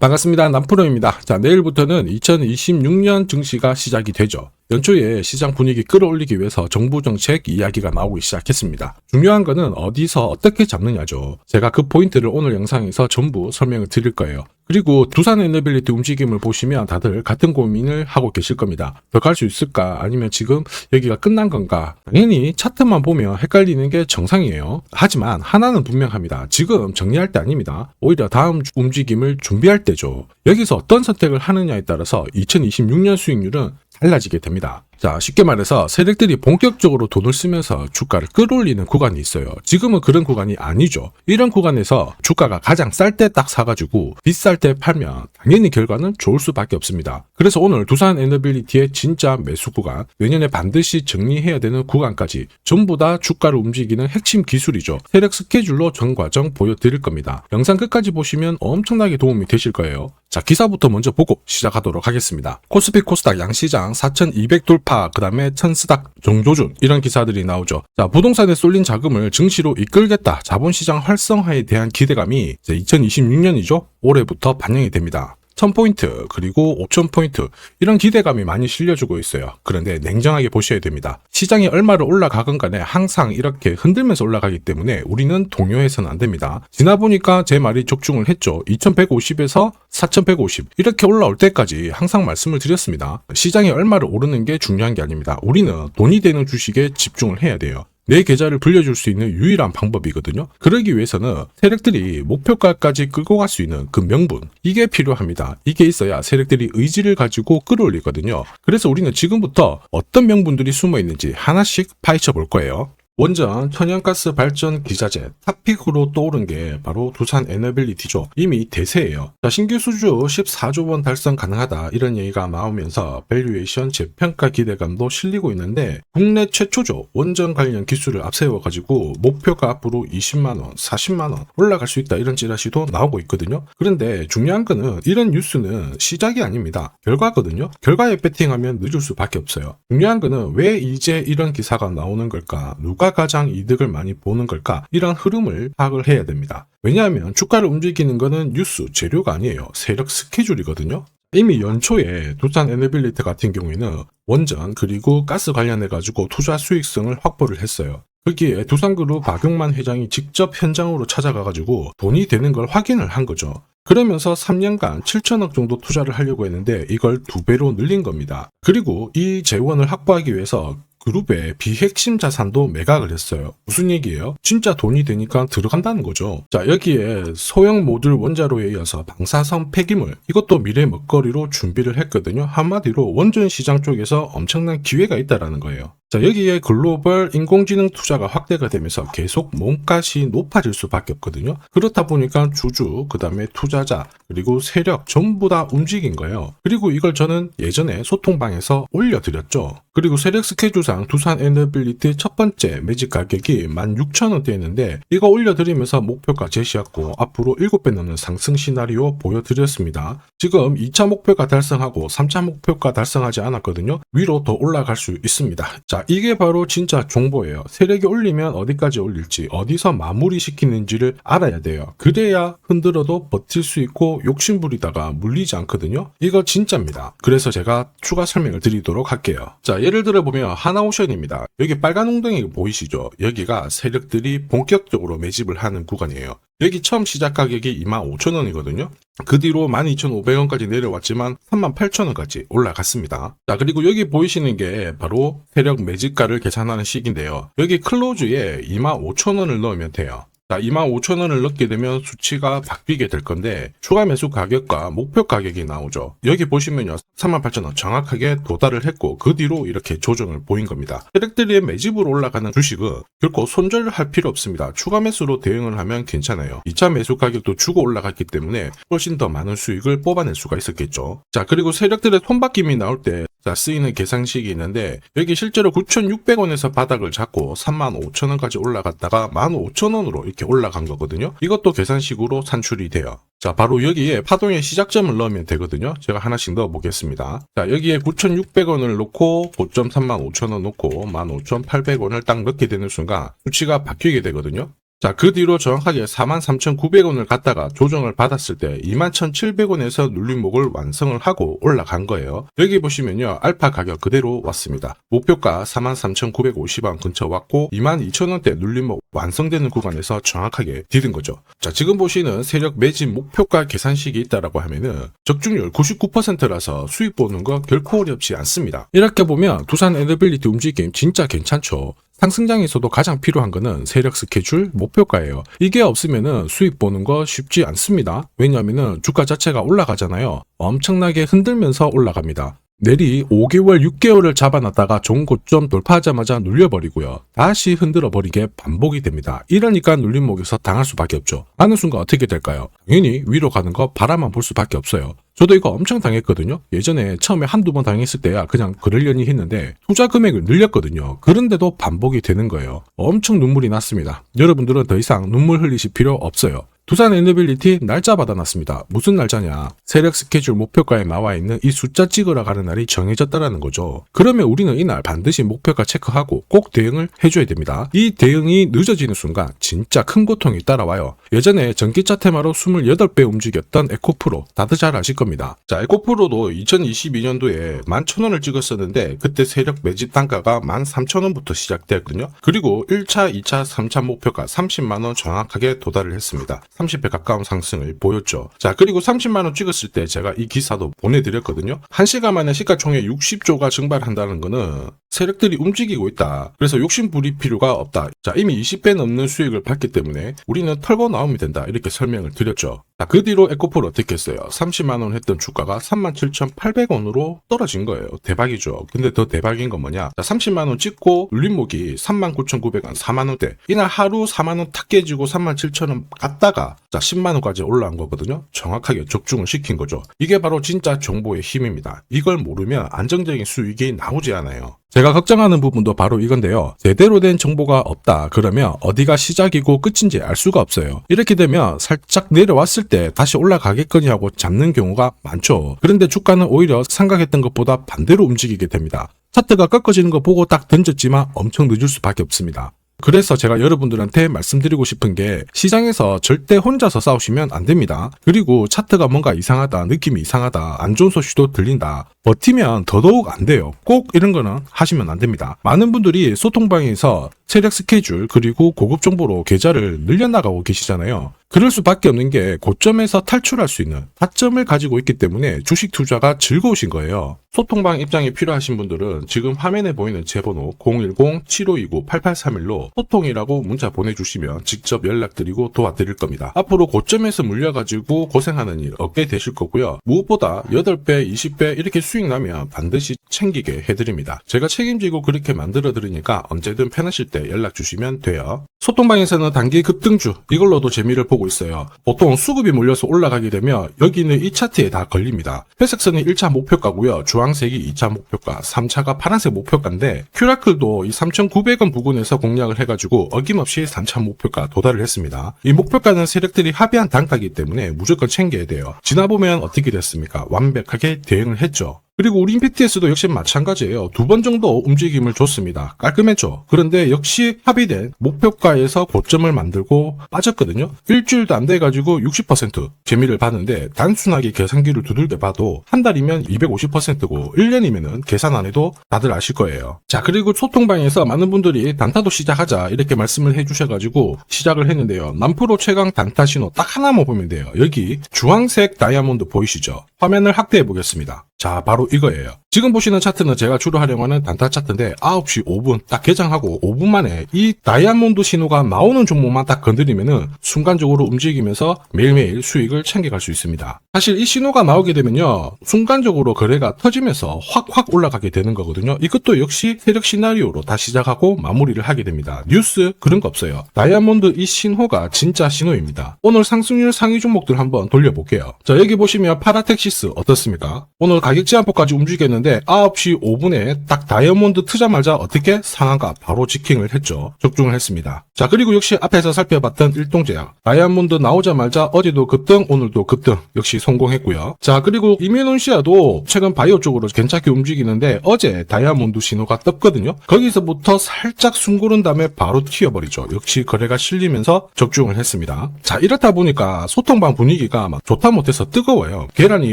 반갑습니다. 남프로입니다. 자, 내일부터는 2026년 증시가 시작이 되죠. 연초에 시장 분위기 끌어올리기 위해서 정부 정책 이야기가 나오기 시작했습니다. 중요한 거는 어디서 어떻게 잡느냐죠. 제가 그 포인트를 오늘 영상에서 전부 설명을 드릴 거예요. 그리고 두산 에너빌리티 움직임을 보시면 다들 같은 고민을 하고 계실 겁니다. 더 갈 수 있을까? 아니면 지금 여기가 끝난 건가? 당연히 차트만 보면 헷갈리는 게 정상이에요. 하지만 하나는 분명합니다. 지금 정리할 때 아닙니다. 오히려 다음 움직임을 준비할 때죠. 여기서 어떤 선택을 하느냐에 따라서 2026년 수익률은 달라지게 됩니다. 자, 쉽게 말해서 세력들이 본격적으로 돈을 쓰면서 주가를 끌어올리는 구간이 있어요. 지금은 그런 구간이 아니죠. 이런 구간에서 주가가 가장 쌀 때 딱 사가지고 비쌀 때 팔면 당연히 결과는 좋을 수밖에 없습니다. 그래서 오늘 두산 에너빌리티의 진짜 매수 구간, 내년에 반드시 정리해야 되는 구간까지 전부 다 주가를 움직이는 핵심 기술이죠. 세력 스케줄로 전 과정 보여드릴 겁니다. 영상 끝까지 보시면 엄청나게 도움이 되실 거예요. 자, 기사부터 먼저 보고 시작하도록 하겠습니다. 코스피 코스닥 양시장 4200 돌파, 그 다음에 천스닥 정조준, 이런 기사들이 나오죠. 자, 부동산에 쏠린 자금을 증시로 이끌겠다, 자본시장 활성화에 대한 기대감이 2026년이죠. 올해부터 반영이 됩니다. 1000포인트 그리고 5000포인트, 이런 기대감이 많이 실려주고 있어요. 그런데 냉정하게 보셔야 됩니다. 시장이 얼마를 올라가건 간에 항상 이렇게 흔들면서 올라가기 때문에 우리는 동요해서는 안 됩니다. 지나보니까 제 말이 적중을 했죠. 2150에서 4150 이렇게 올라올 때까지 항상 말씀을 드렸습니다. 시장이 얼마를 오르는 게 중요한 게 아닙니다. 우리는 돈이 되는 주식에 집중을 해야 돼요. 내 계좌를 불려줄 수 있는 유일한 방법이거든요. 그러기 위해서는 세력들이 목표가까지 끌고 갈 수 있는 그 명분, 이게 필요합니다. 이게 있어야 세력들이 의지를 가지고 끌어올리거든요. 그래서 우리는 지금부터 어떤 명분들이 숨어 있는지 하나씩 파헤쳐 볼 거예요. 원전 천연가스 발전 기자재 탑픽으로 떠오른 게 바로 두산 에너빌리티죠. 이미 대세예요. 자, 신규 수주 14조 원 달성 가능하다, 이런 얘기가 나오면서 밸류에이션 재평가 기대감도 실리고 있는데, 국내 최초죠. 원전 관련 기술을 앞세워가지고 목표가 앞으로 20만원, 40만원 올라갈 수 있다, 이런 찌라시도 나오고 있거든요. 그런데 중요한 거는 이런 뉴스는 시작이 아닙니다. 결과거든요. 결과에 배팅하면 늦을 수밖에 없어요. 중요한 거는 왜 이제 이런 기사가 나오는 걸까? 누가 가장 이득을 많이 보는 걸까? 이런 흐름을 파악을 해야 됩니다. 왜냐하면 주가를 움직이는 거는 뉴스, 재료가 아니에요. 세력 스케줄이거든요. 이미 연초에 두산 에너빌리티 같은 경우에는 원전 그리고 가스 관련해 가지고 투자 수익성을 확보를 했어요. 거기에 두산그룹 박용만 회장이 직접 현장으로 찾아가 가지고 돈이 되는 걸 확인을 한 거죠. 그러면서 3년간 7천억 정도 투자를 하려고 했는데 이걸 2배로 늘린 겁니다. 그리고 이 재원을 확보하기 위해서 그룹의 비핵심 자산도 매각을 했어요. 무슨 얘기예요? 진짜 돈이 되니까 들어간다는 거죠. 자, 여기에 소형 모듈 원자로에 이어서 방사선 폐기물, 이것도 미래 먹거리로 준비를 했거든요. 한마디로 원전 시장 쪽에서 엄청난 기회가 있다라는 거예요. 자, 여기에 글로벌 인공지능 투자가 확대가 되면서 계속 몸값이 높아질 수밖에 없거든요. 그렇다 보니까 주주, 그 다음에 투자자, 그리고 세력 전부 다 움직인 거예요. 그리고 이걸 저는 예전에 소통방에서 올려드렸죠. 그리고 세력 스케줄상 두산 에너빌리티 첫 번째 매집 가격이 16,000원대였는데 이거 올려드리면서 목표가 제시했고 앞으로 7배 넘는 상승 시나리오 보여드렸습니다. 지금 2차 목표가 달성하고 3차 목표가 달성하지 않았거든요. 위로 더 올라갈 수 있습니다. 자, 이게 바로 진짜 정보예요. 세력이 올리면 어디까지 올릴지, 어디서 마무리 시키는지를 알아야 돼요. 그래야 흔들어도 버틸 수 있고 욕심부리다가 물리지 않거든요. 이거 진짜입니다. 그래서 제가 추가 설명을 드리도록 할게요. 자, 예를 들어 보면 하나오션입니다. 여기 빨간 웅덩이 보이시죠? 여기가 세력들이 본격적으로 매집을 하는 구간이에요. 여기 처음 시작 가격이 25,000원이거든요. 그 뒤로 12,500원까지 내려왔지만 38,000원까지 올라갔습니다. 자, 그리고 여기 보이시는 게 바로 세력 매집가를 계산하는 식인데요. 여기 클로즈에 25,000원을 넣으면 돼요. 자, 25,000원을 넣게 되면 수치가 바뀌게 될 건데 추가 매수 가격과 목표 가격이 나오죠. 여기 보시면요, 38,000원 정확하게 도달을 했고 그 뒤로 이렇게 조정을 보인 겁니다. 세력들이 매집으로 올라가는 주식은 결코 손절할 필요 없습니다. 추가 매수로 대응을 하면 괜찮아요. 2차 매수 가격도 주고 올라갔기 때문에 훨씬 더 많은 수익을 뽑아낼 수가 있었겠죠. 자, 그리고 세력들의 손바뀜이 나올 때 쓰이는 계산식이 있는데 여기 실제로 9,600원에서 바닥을 잡고 35,000원까지 올라갔다가 15,000원으로 이렇게 올라간 거거든요. 이것도 계산식으로 산출이 돼요. 자, 바로 여기에 파동의 시작점을 넣으면 되거든요. 제가 하나씩 넣어 보겠습니다. 자, 여기에 9,600원을 놓고 고점 35,000원 놓고 15,800원을 딱 넣게 되는 순간 수치가 바뀌게 되거든요. 자, 그 뒤로 정확하게 43,900원을 갖다가 조정을 받았을 때 21,700원에서 눌림목을 완성을 하고 올라간 거예요. 여기 보시면요, 알파 가격 그대로 왔습니다. 목표가 43,950원 근처 왔고 22,000원대 눌림목 완성되는 구간에서 정확하게 디딘 거죠. 자, 지금 보시는 세력 매집 목표가 계산식이 있다라고 하면은 적중률 99%라서 수익 보는 거 결코 어렵지 않습니다. 이렇게 보면 두산 에너빌리티 움직임 진짜 괜찮죠. 상승장에서도 가장 필요한 거는 세력 스케줄, 목표가예요. 이게 없으면은 수익 보는 거 쉽지 않습니다. 왜냐하면은 주가 자체가 올라가잖아요. 엄청나게 흔들면서 올라갑니다. 내리 5개월, 6개월을 잡아놨다가 좋은 고점 돌파하자마자 눌려버리고요. 다시 흔들어버리게 반복이 됩니다. 이러니까 눌림목에서 당할 수밖에 없죠. 어느 순간 어떻게 될까요? 당연히 위로 가는 거 바라만 볼 수밖에 없어요. 저도 이거 엄청 당했거든요. 예전에 처음에 한두 번 당했을 때야 그냥 그러려니 했는데 투자 금액을 늘렸거든요. 그런데도 반복이 되는 거예요. 엄청 눈물이 났습니다. 여러분들은 더 이상 눈물 흘리실 필요 없어요. 두산 에너빌리티 날짜 받아놨습니다. 무슨 날짜냐? 세력 스케줄 목표가에 나와 있는 이 숫자 찍으러 가는 날이 정해졌다라는 거죠. 그러면 우리는 이날 반드시 목표가 체크하고 꼭 대응을 해줘야 됩니다. 이 대응이 늦어지는 순간 진짜 큰 고통이 따라와요. 예전에 전기차 테마로 28배 움직였던 에코프로 다들 잘 아실 겁니다. 자, 에코프로도 2022년도에 11,000원을 찍었었는데 그때 세력 매집 단가가 13,000원부터 시작되었거든요. 그리고 1차, 2차, 3차 목표가 30만원 정확하게 도달을 했습니다. 30배 가까운 상승을 보였죠. 자, 그리고 30만원 찍었을 때 제가 이 기사도 보내드렸거든요. 1시간 만에 시가총액 60조가 증발한다는 거는 세력들이 움직이고 있다. 그래서 욕심 부릴 필요가 없다. 자, 이미 20배 넘는 수익을 봤기 때문에 우리는 털고 나오면 된다. 이렇게 설명을 드렸죠. 자, 그 뒤로 에코프로 어떻게 했어요? 30만원 했던 주가가 37,800원으로 떨어진 거예요. 대박이죠. 근데 더 대박인 건 뭐냐? 자, 30만원 찍고 눌림목이 39,900원, 4만원대. 이날 하루 4만원 탁 깨지고 37,000원 갔다가 자, 10만원까지 올라온 거거든요. 정확하게 적중을 시킨 거죠. 이게 바로 진짜 정보의 힘입니다. 이걸 모르면 안정적인 수익이 나오지 않아요. 제가 걱정하는 부분도 바로 이건데요. 제대로 된 정보가 없다. 그러면 어디가 시작이고 끝인지 알 수가 없어요. 이렇게 되면 살짝 내려왔을 때 다시 올라가겠거니 하고 잡는 경우가 많죠. 그런데 주가는 오히려 생각했던 것보다 반대로 움직이게 됩니다. 차트가 꺾어지는 거 보고 딱 던졌지만 엄청 늦을 수밖에 없습니다. 그래서 제가 여러분들한테 말씀드리고 싶은 게 시장에서 절대 혼자서 싸우시면 안 됩니다. 그리고 차트가 뭔가 이상하다, 느낌이 이상하다, 안 좋은 소식도 들린다. 버티면 더더욱 안 돼요. 꼭 이런 거는 하시면 안 됩니다. 많은 분들이 소통방에서 세력 스케줄 그리고 고급 정보로 계좌를 늘려나가고 계시잖아요. 그럴 수밖에 없는 게 고점에서 탈출할 수 있는 타점을 가지고 있기 때문에 주식 투자가 즐거우신 거예요. 소통방 입장이 필요하신 분들은 지금 화면에 보이는 제 번호 010-7529-8831로 소통이라고 문자 보내주시면 직접 연락드리고 도와드릴 겁니다. 앞으로 고점에서 물려가지고 고생하는 일 없게 되실 거고요. 무엇보다 8배, 20배 이렇게 수익 나면 반드시 챙기게 해드립니다. 제가 책임지고 그렇게 만들어 드리니까 언제든 편하실 때 연락 주시면 돼요. 소통방에서는 단기 급등주 이걸로도 재미를 보고 있어요. 보통 수급이 몰려서 올라가게 되면 여기는 이 차트에 다 걸립니다. 회색선이 1차 목표가고요. 주황색이 2차 목표가, 3차가 파란색 목표가인데 큐라클도 이 3,900원 부근에서 공략을 해가지고 어김없이 3차 목표가 도달을 했습니다. 이 목표가는 세력들이 합의한 단가이기 때문에 무조건 챙겨야 돼요. 지나보면 어떻게 됐습니까? 완벽하게 대응을 했죠. 그리고 우리 임팩트에서도 역시 마찬가지예요. 2번 정도 움직임을 줬습니다. 깔끔했죠. 그런데 역시 합의된 목표가에서 고점을 만들고 빠졌거든요. 일주일도 안 돼가지고 60% 재미를 봤는데 단순하게 계산기를 두들겨 봐도 한 달이면 250%고 1년이면은 계산 안 해도 다들 아실 거예요. 자, 그리고 소통방에서 많은 분들이 단타도 시작하자 이렇게 말씀을 해주셔가지고 시작을 했는데요. 남프로 최강 단타 신호 딱 하나만 보면 돼요. 여기 주황색 다이아몬드 보이시죠? 화면을 확대해 보겠습니다. 자, 바로 이거예요. 지금 보시는 차트는 제가 주로 활용하는 단타 차트인데 9시 5분 딱 개장하고 5분 만에 이 다이아몬드 신호가 나오는 종목만 딱 건드리면은 순간적으로 움직이면서 매일매일 수익을 챙겨갈 수 있습니다. 사실 이 신호가 나오게 되면요. 순간적으로 거래가 터지면서 확 올라가게 되는 거거든요. 이것도 역시 세력 시나리오로 다 시작하고 마무리를 하게 됩니다. 뉴스 그런 거 없어요. 다이아몬드 이 신호가 진짜 신호입니다. 오늘 상승률 상위 종목들 한번 돌려볼게요. 자, 여기 보시면 파라텍시스 어떻습니까? 오늘 가격 제한폭까지 움직였는데 들었는데 9시 5분에 딱 다이아몬드 트자마자 어떻게 상한가 바로 지킹을 했죠. 적중을 했습니다. 자, 그리고 역시 앞에서 살펴봤던 일동제약. 다이아몬드 나오자마자 어제도 급등, 오늘도 급등 역시 성공했고요. 자, 그리고 이메논시아도 최근 바이오 쪽으로 괜찮게 움직이는데 어제 다이아몬드 신호가 떴거든요. 거기서부터 살짝 숨고른 다음에 바로 튀어버리죠. 역시 거래가 실리면서 적중을 했습니다. 자, 이렇다 보니까 소통방 분위기가 막 좋다 못해서 뜨거워요. 계란이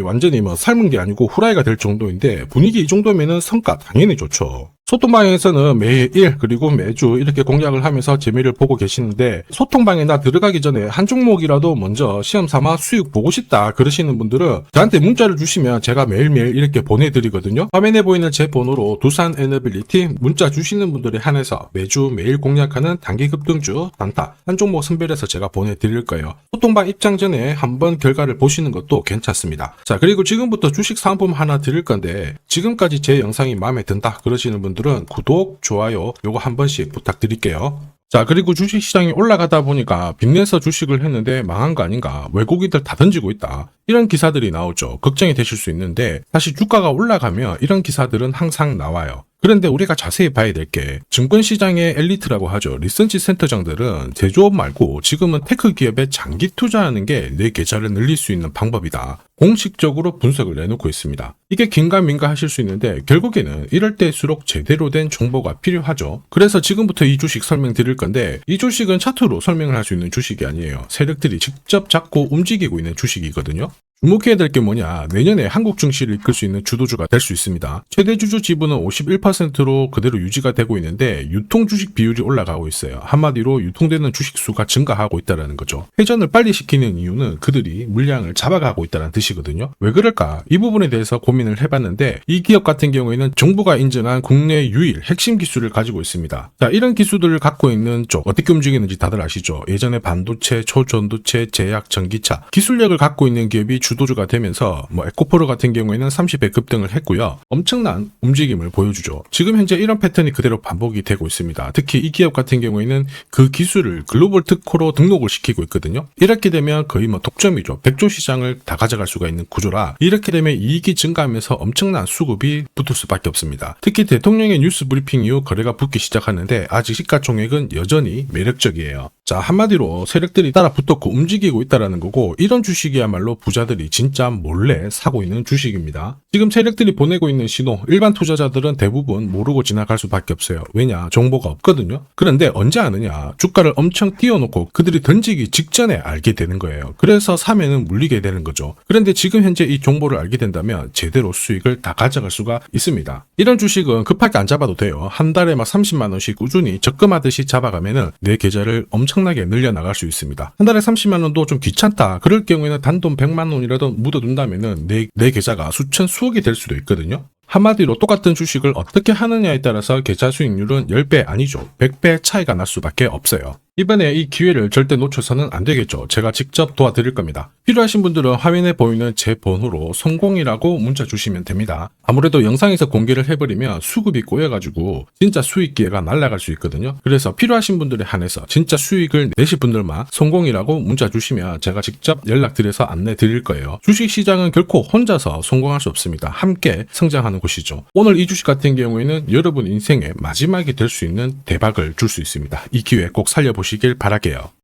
완전히 뭐 삶은 게 아니고 후라이가 될 정도인데 분위기 이 정도면은 성과 당연히 좋죠. 소통방에서는 매일 그리고 매주 이렇게 공략을 하면서 재미를 보고 계시는데 소통방에 나 들어가기 전에 한 종목이라도 먼저 시험 삼아 수익 보고 싶다 그러시는 분들은 저한테 문자를 주시면 제가 매일매일 이렇게 보내드리거든요. 화면에 보이는 제 번호로 두산 에너빌리티 문자 주시는 분들에 한해서 매주 매일 공략하는 단기 급등주 단타 한 종목 선별해서 제가 보내드릴 거예요. 소통방 입장 전에 한번 결과를 보시는 것도 괜찮습니다. 자, 그리고 지금부터 주식 상품 하나 드릴 건데 지금까지 제 영상이 마음에 든다 그러시는 분들은 구독, 좋아요 요거 한 번씩 부탁드릴게요. 자, 그리고 주식시장이 올라가다 보니까 빚내서 주식을 했는데 망한 거 아닌가, 외국인들 다 던지고 있다, 이런 기사들이 나오죠. 걱정이 되실 수 있는데 사실 주가가 올라가면 이런 기사들은 항상 나와요. 그런데 우리가 자세히 봐야 될 게 증권시장의 엘리트라고 하죠. 리서치 센터장들은 제조업 말고 지금은 테크 기업에 장기 투자하는 게 내 계좌를 늘릴 수 있는 방법이다. 공식적으로 분석을 내놓고 있습니다. 이게 긴가민가 하실 수 있는데 결국에는 이럴 때일수록 제대로 된 정보가 필요하죠. 그래서 지금부터 이 주식 설명드릴 건데 이 주식은 차트로 설명을 할 수 있는 주식이 아니에요. 세력들이 직접 잡고 움직이고 있는 주식이거든요. 주목해야 될 게 뭐냐, 내년에 한국 증시를 이끌 수 있는 주도주가 될 수 있습니다. 최대 주주 지분은 51%로 그대로 유지가 되고 있는데 유통 주식 비율이 올라가고 있어요. 한마디로 유통되는 주식 수가 증가하고 있다는 거죠. 회전을 빨리 시키는 이유는 그들이 물량을 잡아가고 있다는 뜻이거든요. 왜 그럴까? 이 부분에 대해서 고민을 해봤는데 이 기업 같은 경우에는 정부가 인정한 국내 유일 핵심 기술을 가지고 있습니다. 자, 이런 기술들을 갖고 있는 쪽 어떻게 움직이는지 다들 아시죠? 예전에 반도체, 초전도체, 제약, 전기차 기술력을 갖고 있는 기업이 주도주가 되면서 에코프로 같은 경우에는 30배 급등을 했고요. 엄청난 움직임을 보여주죠. 지금 현재 이런 패턴이 그대로 반복이 되고 있습니다. 특히 이 기업 같은 경우에는 그 기술을 글로벌 특허로 등록을 시키고 있거든요. 이렇게 되면 거의 독점이죠. 100조 시장을 다 가져갈 수가 있는 구조라 이렇게 되면 이익이 증가하면서 엄청난 수급이 붙을 수밖에 없습니다. 특히 대통령의 뉴스 브리핑 이후 거래가 붙기 시작하는데 아직 시가총액은 여전히 매력적이에요. 자, 한마디로 세력들이 따라 붙었고 움직이고 있다는 거고 이런 주식이야말로 부자들이 진짜 몰래 사고 있는 주식입니다. 지금 세력들이 보내고 있는 신호 일반 투자자들은 대부분 모르고 지나갈 수밖에 없어요. 왜냐? 정보가 없거든요. 그런데 언제 아느냐? 주가를 엄청 띄워놓고 그들이 던지기 직전에 알게 되는 거예요. 그래서 사면은 물리게 되는 거죠. 그런데 지금 현재 이 정보를 알게 된다면 제대로 수익을 다 가져갈 수가 있습니다. 이런 주식은 급하게 안 잡아도 돼요. 한 달에 30만 원씩 꾸준히 적금하듯이 잡아가면은 내 계좌를 엄청나게 늘려나갈 수 있습니다. 한 달에 30만 원도 좀 귀찮다. 그럴 경우에는 단돈 100만 원이라도 묻어둔다면은 내 계좌가 수천 수억이 될 수도 있거든요. 한마디로 똑같은 주식을 어떻게 하느냐에 따라서 계좌 수익률은 10배 아니죠. 100배 차이가 날 수밖에 없어요. 이번에 이 기회를 절대 놓쳐서는 안 되겠죠. 제가 직접 도와드릴 겁니다. 필요하신 분들은 화면에 보이는 제 번호로 성공이라고 문자 주시면 됩니다. 아무래도 영상에서 공개를 해버리면 수급이 꼬여가지고 진짜 수익 기회가 날아갈 수 있거든요. 그래서 필요하신 분들에 한해서 진짜 수익을 내실 분들만 성공이라고 문자 주시면 제가 직접 연락드려서 안내 드릴 거예요. 주식시장은 결코 혼자서 성공할 수 없습니다. 함께 성장하는 곳이죠. 오늘 이 주식 같은 경우에는 여러분 인생의 마지막이 될 수 있는 대박을 줄 수 있습니다. 이 기회 꼭 살려보시길 바랄게요.